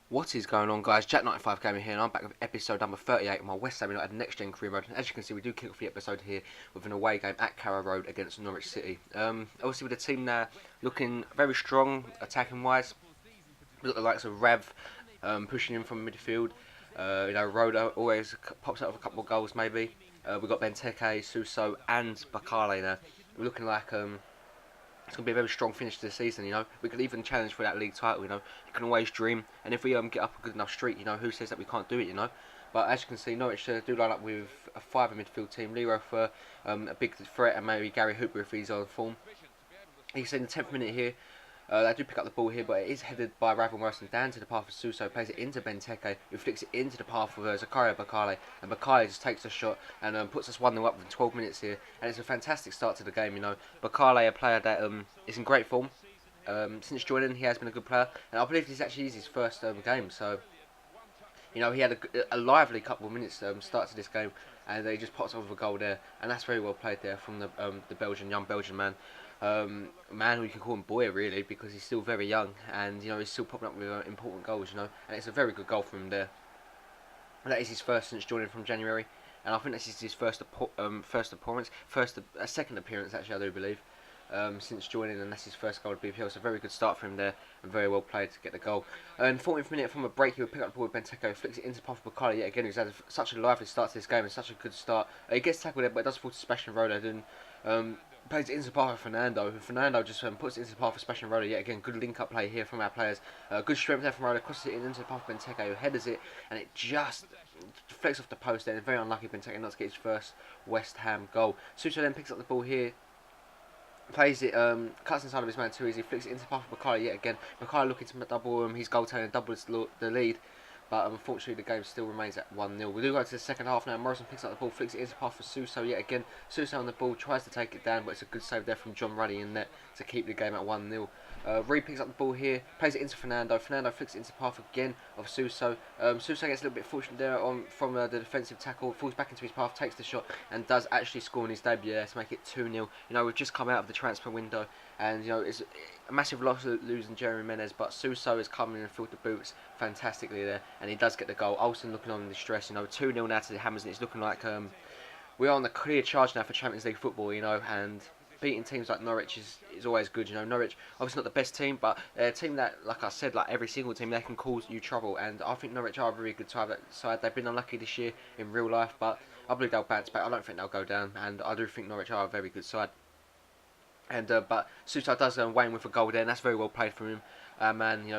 What is going on, guys? Jack95 Gaming here, and I'm back with episode number 38 of my West Ham United Next Gen Career Mode. As you can see, we do kick off the episode here with an away game at Carrow Road against Norwich City. Obviously, with the team now looking very strong, attacking wise. We got the likes of Rev pushing in from midfield. Rhoda always pops out with a couple of goals, maybe. We've got Benteke, Suso, and Bakale now. We're looking like it's going to be a very strong finish to the season. We could even challenge for that league title. You can always dream, and if we get up a good enough streak, who says that we can't do it? But as you can see, Norwich do line up with a five midfield team. Leroy for a big threat, and maybe Gary Hooper if he's on form. He's in the 10th minute here. They do pick up the ball here, but it is headed by Ravel Morrison down to the path of Suso, plays it into Benteke, who flicks it into the path of Zakaria Bakale, and Bakale just takes the shot and puts us 1-0 up within 12 minutes here, and it's a fantastic start to the game. Bakale, a player that is in great form. Since joining, he has been a good player, and I believe this actually is his first game, so he had a lively couple of minutes start to this game, and he just pops off with a goal there, and that's very well played there from the young Belgian man. Man, we can call him boy really, because he's still very young, and he's still popping up with important goals, and it's a very good goal from him there. And that is his first since joining from January, and I think this is his second appearance actually, I do believe, since joining, and that's his first goal at BPL. So a very good start for him there, and very well played to get the goal. And 40th minute from a break, he will pick up the ball with Benteke, flicks it into Puff Bakali yet again, who's had such a lively start to this game and such a good start. He gets tackled there, but it does fall to Sebastian Rhoda, and plays it into the path of Fernando, who Fernando just puts it into the path of Sebastian Rhoda yet again. Good link-up play here from our players. Good strength there from Rhoda, crosses it into the path of Benteke, who headers it, and it just flicks off the post there. Very unlucky Benteke not to get his first West Ham goal. Suso then picks up the ball here, plays it, cuts inside of his man too easy, flicks it into the path of Bakali yet again. Bakali looking to double his goal-tally and double the lead. But unfortunately, the game still remains at 1-0. We do go to the second half now. Morrison picks up the ball, flicks it into the path for Suso yet again. Suso on the ball, tries to take it down, but it's a good save there from John Ruddy in net to keep the game at 1-0. Reed picks up the ball here, plays it into Fernando. Fernando flicks it into the path again of Suso. Suso gets a little bit fortunate there from the defensive tackle, falls back into his path, takes the shot, and does actually score in his debut there to make it 2-0. We've just come out of the transfer window, and it's a massive loss losing Jeremy Menez, but Suso is coming and filled the boots fantastically there, and he does get the goal. Olsen looking on in distress, 2-0 now to the Hammers, and it's looking like we are on the clear charge now for Champions League football, and beating teams like Norwich is always good. Norwich obviously not the best team, but they're a team that, like I said, like every single team, they can cause you trouble, and I think Norwich are a very good side. They've been unlucky this year in real life, but I believe they'll bounce back. I don't think they'll go down, and I do think Norwich are a very good side. And but Suso does Wayne with a goal there, and that's very well played from him.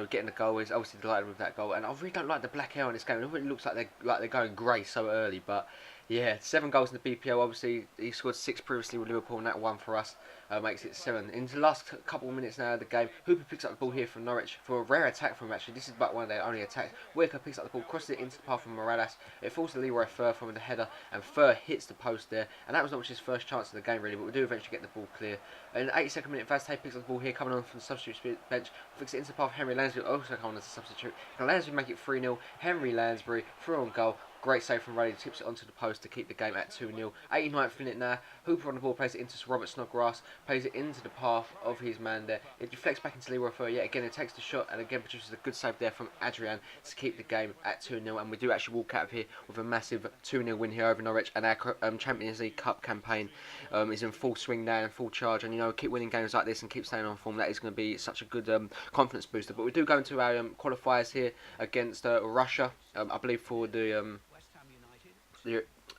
Getting the goal, is obviously delighted with that goal, and I really don't like the black hair on this game. It really looks like they're going grey so early, but yeah, 7 goals in the BPL. Obviously, he scored 6 previously with Liverpool, and that one for us makes it 7. In the last couple of minutes now of the game, Hooper picks up the ball here from Norwich for a rare attack from him. Actually, this is about one of their only attacks. Whitaker picks up the ball, crosses it into the path from Morales. It falls to Leroy Fer from the header, and Fer hits the post there. And that was Norwich's first chance of the game, really, but we do eventually get the ball clear. In the 82nd minute, Vazte picks up the ball here, coming on from the substitute bench, flicks it into the path of Henry Lansbury, also coming on as a substitute. And Lansbury make it 3-0. Henry Lansbury through on goal. Great save from Raleigh, tips it onto the post to keep the game at 2-0. 89th minute now, Hooper on the ball, plays it into Robert Snodgrass, plays it into the path of his man there. It deflects back into Leroy Fer yet again, it takes the shot and again produces a good save there from Adrian to keep the game at 2-0. And we do actually walk out of here with a massive 2-0 win here over Norwich, and our Champions League Cup campaign is in full swing now and full charge. And keep winning games like this and keep staying on form. That is going to be such a good confidence booster. But we do go into our qualifiers here against Russia, I believe for the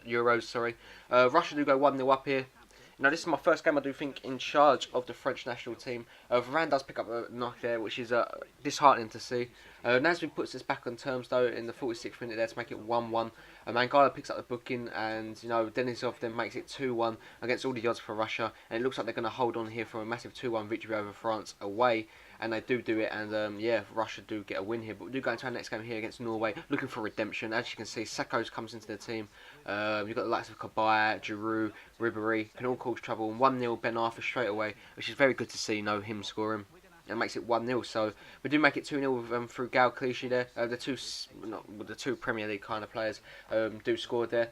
Euros, sorry. Russia do go 1-0 up here. This is my first game, I do think, in charge of the French national team. Varane does pick up a knock there, which is disheartening to see. Nasri puts us back on terms, though, in the 46th minute there to make it 1-1. Mangala picks up the booking, and Denisov then makes it 2-1 against all the odds for Russia. And it looks like they're going to hold on here for a massive 2-1 victory over France away. And they do it, and yeah, Russia do get a win here. But we do go into our next game here against Norway, looking for redemption. As you can see, Sakos comes into the team. You've got the likes of Kabaya, Giroud, Ribéry, can all cause trouble. And 1-0 Ben Arthur straight away, which is very good to see, him scoring. And makes it 1-0, so we do make it 2-0 through Gal Clichy there. The two Premier League kind of players do score there.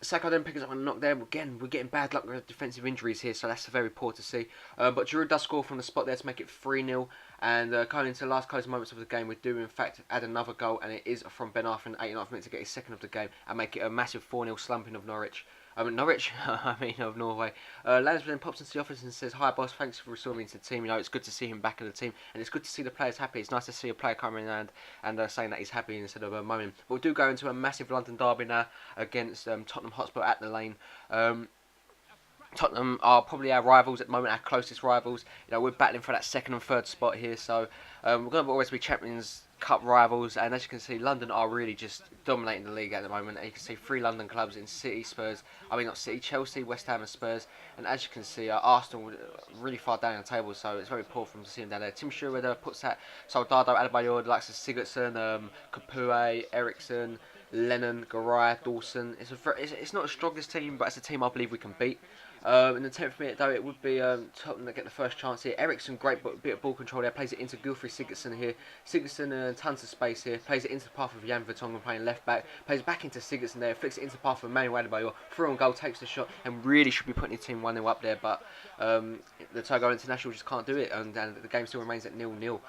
Saka then picks up a knock there. Again, we're getting bad luck with defensive injuries here, so that's very poor to see. But Giroud does score from the spot there to make it 3-0. And coming into the last closing moments of the game, we do in fact add another goal, and it is from Ben Arthur in the 89th minute to get his second of the game and make it a massive 4-0 slumping of Norwich. Norwich, of Norway. Lansbury then pops into the office and says, "Hi boss, thanks for restoring me to the team. You know, it's good to see him back in the team, and it's good to see the players happy. It's nice to see a player coming around and saying that he's happy instead of moaning." But we do go into a massive London derby now against Tottenham Hotspur at the Lane. Tottenham are probably our rivals at the moment, our closest rivals. You know, we're battling for that second and third spot here, so we're going to always be Champions Cup rivals. And as you can see, London are really just dominating the league at the moment. And you can see 3 London clubs in City, Spurs. I mean, not City, Chelsea, West Ham, and Spurs. And as you can see, Arsenal really far down the table, so it's very poor for them to see them down there. Tim Sherwood puts that Soldado, Adebayor, the likes of Sigurdsson, Capoue, Eriksson, Lennon, Garay, Dawson. It's not the strongest team, but it's a team I believe we can beat. In the 10th minute, though, it would be Tottenham that get the first chance here. Eriksson, great bit of ball control there, plays it into Gylfi Sigurdsson here. Sigurdsson, tons of space here, plays it into the path of Jan Vertonghen playing left back, plays back into Sigurdsson there, flicks it into the path of Manuel Adebayor, through on goal, takes the shot, and really should be putting his team 1-0 up there, but the Togo International just can't do it, and the game still remains at 0-0.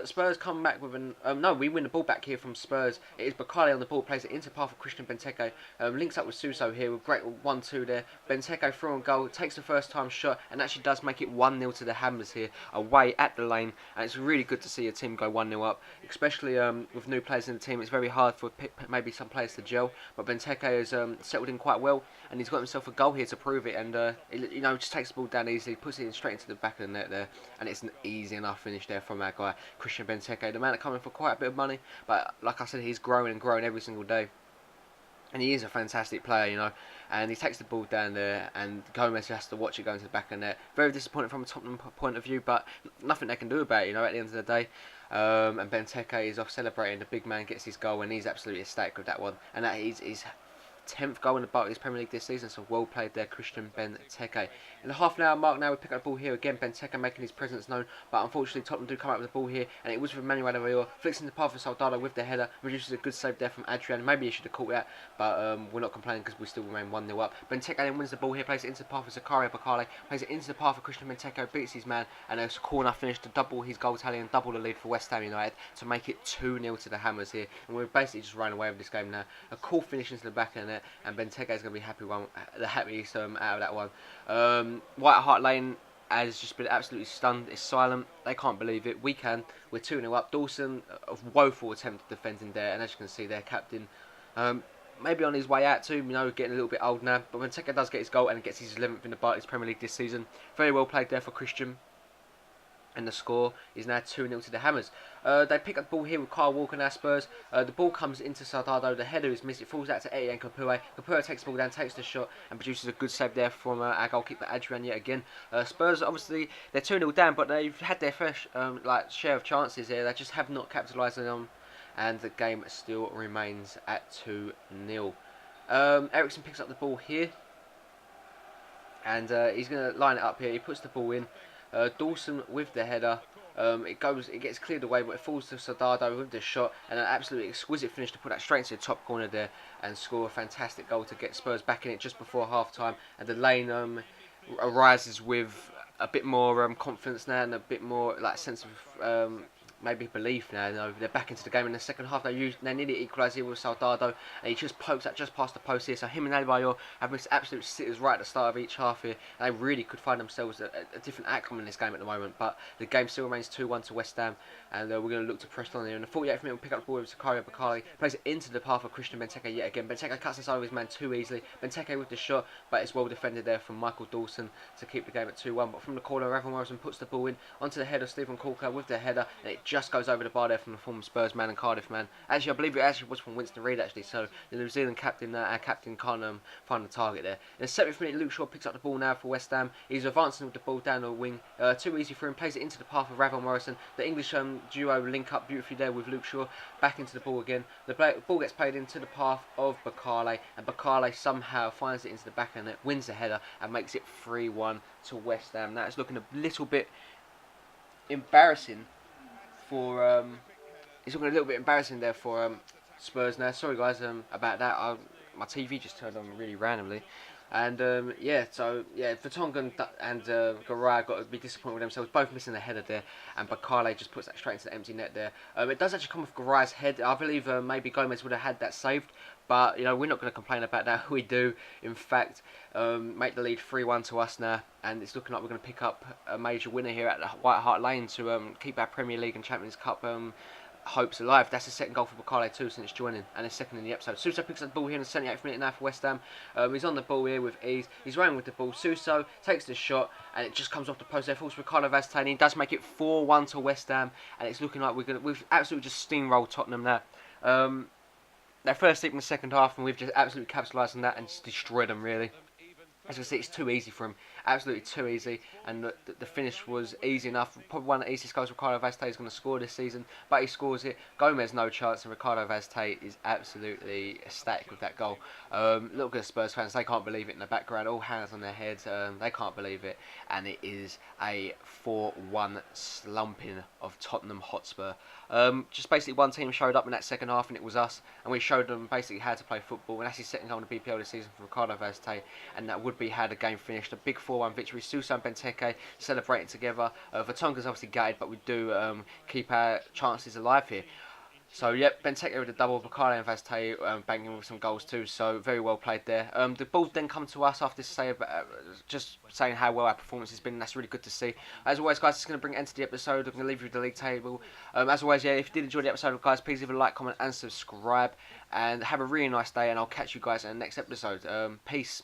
Spurs come back with no, we win the ball back here from Spurs. It is Bakali on the ball, plays it into path of Christian Benteke. Links up with Suso here with great 1-2 there. Benteke through on goal, takes the first time shot, and actually does make it 1-0 to the Hammers here, away at the Lane. And it's really good to see a team go 1-0 up, especially with new players in the team. It's very hard for maybe some players to gel, but Benteke has settled in quite well, and he's got himself a goal here to prove it. And you know, just takes the ball down easily, puts it in straight into the back of the net there, and it's an easy enough finish there from our guy Christian Benteke, the man that coming for quite a bit of money, but like I said, he's growing and growing every single day, and he is a fantastic player, you know. And he takes the ball down there, and Gomez has to watch it go into the back of the net. Very disappointing from a Tottenham point of view, but nothing they can do about it, you know, at the end of the day. And Benteke is off celebrating. The big man gets his goal, and he's absolutely ecstatic with that one, and that is his 10th goal in the Barclays Premier League this season, so well played there, Christian Benteke. In the half an hour mark now, we pick up the ball here again, Benteke making his presence known, but unfortunately Tottenham do come out with the ball here, and it was from Manuel Adebayor, flicks in the path of Soldado with the header, produces a good save there from Adrian. Maybe he should have caught that, but we're not complaining because we still remain 1-0 up. Benteke then wins the ball here, plays it into the path of Zakaria Bakale, plays it into the path of Christian Benteke, beats his man, and a corner finish to double his goal tally and double the lead for West Ham United to make it 2-0 to the Hammers here, and we're basically just running away with this game now. A cool finish into the back of the net, and Benteke is going to be the happiest out of that one. White Hart Lane has just been absolutely stunned. It's silent. They can't believe it. We can. We're 2-0 up. Dawson, a woeful attempt at defending there, and as you can see, their captain, maybe on his way out too. You know, getting a little bit old now. But Benteke does get his goal and gets his 11th in the Barclays Premier League this season. Very well played there for Christian. And the score is now 2-0 to the Hammers. They pick up the ball here with Kyle Walker now, Spurs. The ball comes into Soldado. The header is missed. It falls out to Etienne Capoue. Capoue takes the ball down, takes the shot, and produces a good save there from our goalkeeper Adrian yet again. Spurs, obviously, they're 2-0 down, but they've had their fair share of chances here. They just have not capitalised on them, and the game still remains at 2-0. Eriksson picks up the ball here, and he's going to line it up here. He puts the ball in. Dawson with the header, it gets cleared away, but it falls to Soldado with the shot, and an absolutely exquisite finish to put that straight into the top corner there and score a fantastic goal to get Spurs back in it just before half time. And the Lane arises with a bit more confidence now and a bit more sense of maybe belief now. You know, they're back into the game in the second half. They nearly equalise here with Soldado, and he just pokes that just past the post here. So him and Adebayor have missed absolute sitters right at the start of each half here. And they really could find themselves a different outcome in this game at the moment. But the game still remains 2-1 to West Ham, and we're going to look to press on here. In the 48th minute, we'll pick up the ball with Zakaria Bakali, plays it into the path of Christian Benteke yet again. Benteke cuts inside of his man too easily. Benteke with the shot, but it's well defended there from Michael Dawson to keep the game at 2-1. But from the corner, Ravel Morrison puts the ball in onto the head of Stephen Corker with the header, and it just goes over the bar there from the former Spurs man and Cardiff man. Actually, I believe it actually was from Winston Reid actually, so the New Zealand captain, our captain, can't find the target there. In the 70th minute, Luke Shaw picks up the ball now for West Ham. He's advancing with the ball down the wing. Too easy for him, plays it into the path of Ravel Morrison. The English duo link up beautifully there with Luke Shaw. Back into the ball again. The ball gets played into the path of Bakale, and Bakale somehow finds it into the back of the net, wins the header, and makes it 3-1 to West Ham. Now it's looking a little bit embarrassing for it's looking a little bit embarrassing there for Spurs now. Sorry guys about that. My TV just turned on really randomly. And yeah, so yeah, Vertonghen and Garay got to be disappointed with themselves, both missing the header there, and Bakale just puts that straight into the empty net there. It does actually come off Garay's head. I believe maybe Gomez would have had that saved, but you know we're not going to complain about that. We do, in fact, make the lead 3-1 to us now, and it's looking like we're going to pick up a major winner here at the White Hart Lane to keep our Premier League and Champions Cup hopes alive. That's the second goal for Bakale too since joining, and the second in the episode. Suso picks up the ball here in the 78th minute now for West Ham. He's on the ball here with ease. He's running with the ball. Suso takes the shot, and it just comes off the post there. Falls Ricardo Vaz Tane. He does make it 4-1 to West Ham, and it's looking like we've absolutely just steamrolled Tottenham now. They fell asleep in the second half, and we've just absolutely capitalised on that and just destroyed them really. As you can see, it's too easy for him. Absolutely too easy. And the finish was easy enough. Probably one of the easiest goals Ricardo Vaz Tate is going to score this season. But he scores it. Gomez, no chance. And Ricardo Vaz Tate is absolutely ecstatic with that goal. Look at Spurs fans. They can't believe it in the background. All hands on their heads. They can't believe it. And it is a 4-1 slumping of Tottenham Hotspur. Just basically one team showed up in that second half, and it was us. And we showed them basically how to play football. And that's his second goal in the BPL this season for Ricardo Vaz Tate. And that would be how the game finished. A big 4-1 victory. Suso and Benteke celebrating together. Vertonghen's obviously gutted, but we do keep our chances alive here. So yep, Benteke with a double, Bakale and Vaz Tate banging with some goals too. So very well played there. The ball then come to us after just saying how well our performance has been. And that's really good to see. As always, guys, it's going to bring an end to the episode. I'm going to leave you with the league table. As always, yeah, if you did enjoy the episode, guys, please leave a like, comment, and subscribe. And have a really nice day. And I'll catch you guys in the next episode. Peace.